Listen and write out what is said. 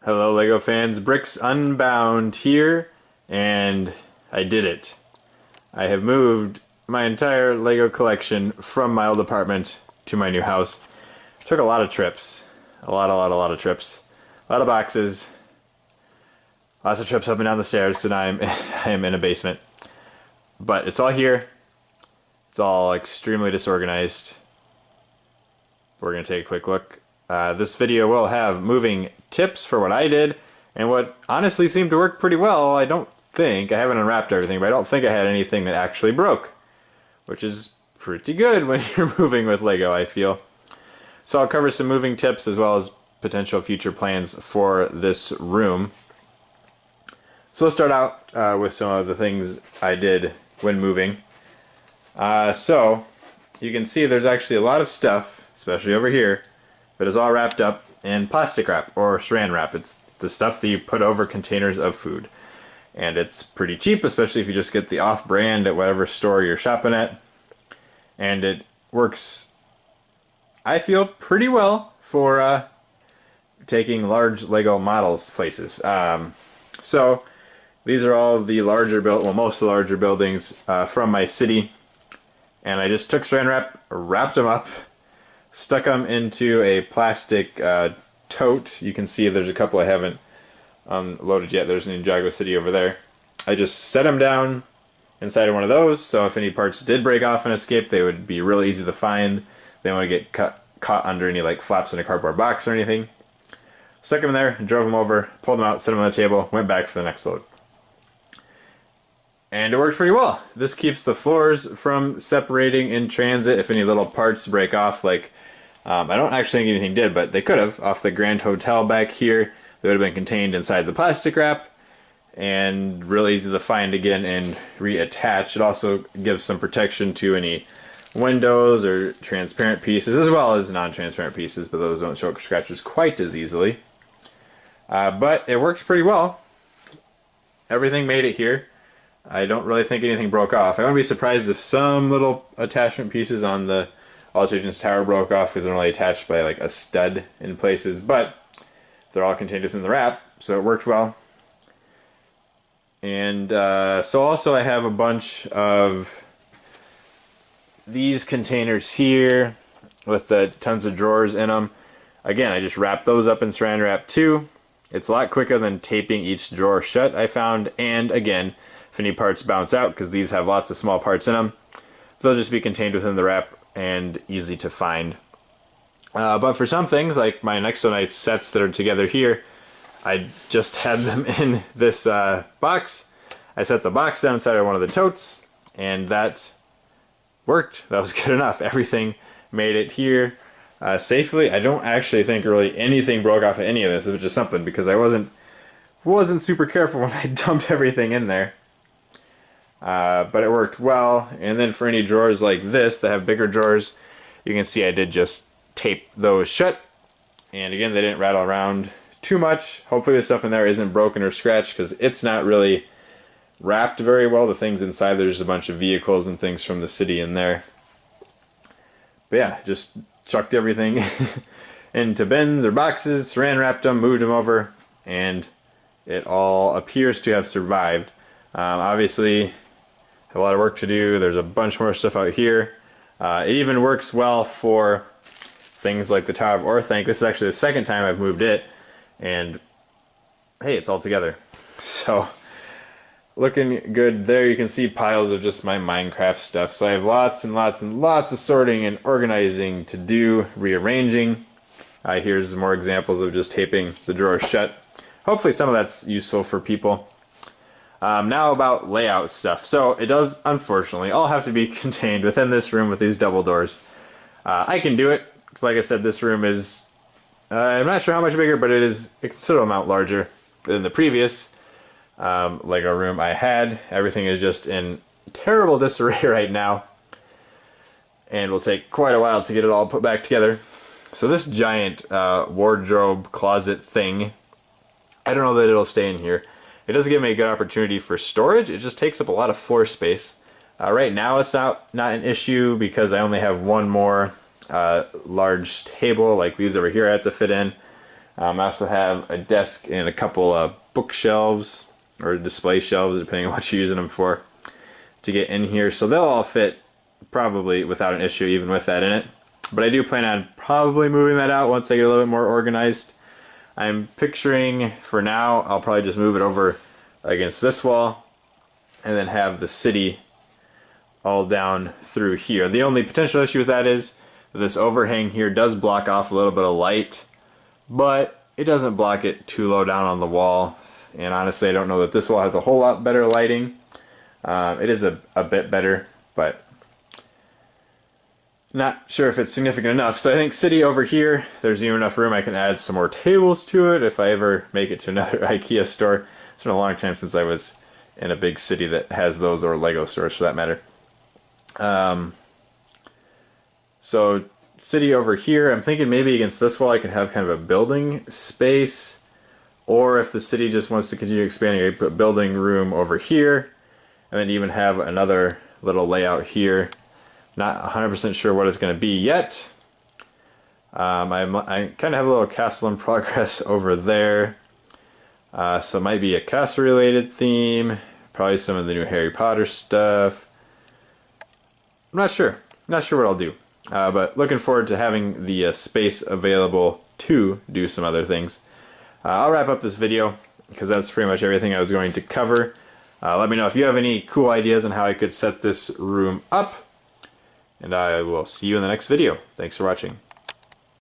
Hello LEGO fans, Bricks Unbound here, and I did it. I have moved my entire LEGO collection from my old apartment to my new house. Took a lot of trips. A lot of trips. A lot of boxes. Lots of trips up and down the stairs because I am in a basement. But it's all here. It's all extremely disorganized. We're going to take a quick look. This video will have moving tips for what I did and what honestly seemed to work pretty well. I haven't unwrapped everything, but I don't think I had anything that actually broke, which is pretty good when you're moving with Lego, I feel. So I'll cover some moving tips as well as potential future plans for this room. So let's start out with some of the things I did when moving. So you can see there's actually a lot of stuff, especially over here, that is all wrapped up in plastic wrap or saran wrap. It's the stuff that you put over containers of food. And it's pretty cheap, especially if you just get the off-brand at whatever store you're shopping at. And it works, I feel, pretty well for taking large Lego models places. So these are all the most of the larger buildings from my city. And I just took saran wrap, wrapped them up, stuck them into a plastic tote. You can see there's a couple I haven't unloaded yet. There's an Ninjago City over there. I just set them down inside of one of those, so if any parts did break off and escape, they would be really easy to find. They don't want to get caught under any like flaps in a cardboard box or anything. Stuck them in there, drove them over, pulled them out, set them on the table, went back for the next load. And it worked pretty well. This keeps the floors from separating in transit if any little parts break off. Like, I don't actually think anything did, but they could have. Off the Grand Hotel back here, they would have been contained inside the plastic wrap and really easy to find again and reattach. It also gives some protection to any windows or transparent pieces, as well as non-transparent pieces, but those don't show scratches quite as easily. But it works pretty well. Everything made it here. I don't really think anything broke off. I wouldn't be surprised if some little attachment pieces on the Alter Agents Tower broke off because they're only attached by like a stud in places, but they're all contained within the wrap, so it worked well. And so also I have a bunch of these containers here with the tons of drawers in them. Again, I just wrapped those up in saran wrap too. It's a lot quicker than taping each drawer shut, I found, and again, if any parts bounce out, because these have lots of small parts in them, they'll just be contained within the wrap and easy to find. But for some things, like my Nexo Knight sets that are together here, I just had them in this box. I set the box down inside of one of the totes, and that worked. That was good enough. Everything made it here safely. I don't actually think really anything broke off of any of this. It was just something because I wasn't super careful when I dumped everything in there. But it worked well. And then for any drawers like this that have bigger drawers, you can see I did just tape those shut. And again, they didn't rattle around too much. Hopefully the stuff in there isn't broken or scratched because it's not really wrapped very well. The things inside, there's a bunch of vehicles and things from the city in there. But yeah, just chucked everything into bins or boxes, saran wrapped them, moved them over, and it all appears to have survived. Obviously, a lot of work to do. There's a bunch more stuff out here. It even works well for things like the Tower of Orthanc. This is actually the second time I've moved it, and hey, it's all together. So, looking good there. You can see piles of just my Minecraft stuff. So I have lots and lots and lots of sorting and organizing to do, rearranging. Here's more examples of just taping the drawers shut. Hopefully some of that's useful for people. Now about layout stuff. So it does, unfortunately, all have to be contained within this room with these double doors. I can do it, because like I said, this room is, I'm not sure how much bigger, but it is a considerable amount larger than the previous Lego room I had. Everything is just in terrible disarray right now, and will take quite a while to get it all put back together. So this giant wardrobe closet thing, I don't know that it'll stay in here. It does give me a good opportunity for storage. It just takes up a lot of floor space. Right now it's not an issue because I only have one more large table like these over here I have to fit in. I also have a desk and a couple of bookshelves or display shelves, depending on what you're using them for, to get in here. So they'll all fit probably without an issue, even with that in it. But I do plan on probably moving that out once I get a little bit more organized. I'm picturing, for now, I'll probably just move it over against this wall and then have the city all down through here. The only potential issue with that is that this overhang here does block off a little bit of light, but it doesn't block it too low down on the wall. And honestly, I don't know that this wall has a whole lot better lighting. It is a bit better, but not sure if it's significant enough. So I think city over here, there's even enough room I can add some more tables to it if I ever make it to another IKEA store. It's been a long time since I was in a big city that has those, or Lego stores for that matter. So city over here, I'm thinking maybe against this wall I could have kind of a building space, or if the city just wants to continue expanding, I could put building room over here, and then even have another little layout here. Not 100% sure what it's going to be yet. I kind of have a little castle in progress over there. So it might be a castle related theme. Probably some of the new Harry Potter stuff. I'm not sure. Not sure what I'll do. But looking forward to having the space available to do some other things. I'll wrap up this video because that's pretty much everything I was going to cover. Let me know if you have any cool ideas on how I could set this room up. And I will see you in the next video. Thanks for watching.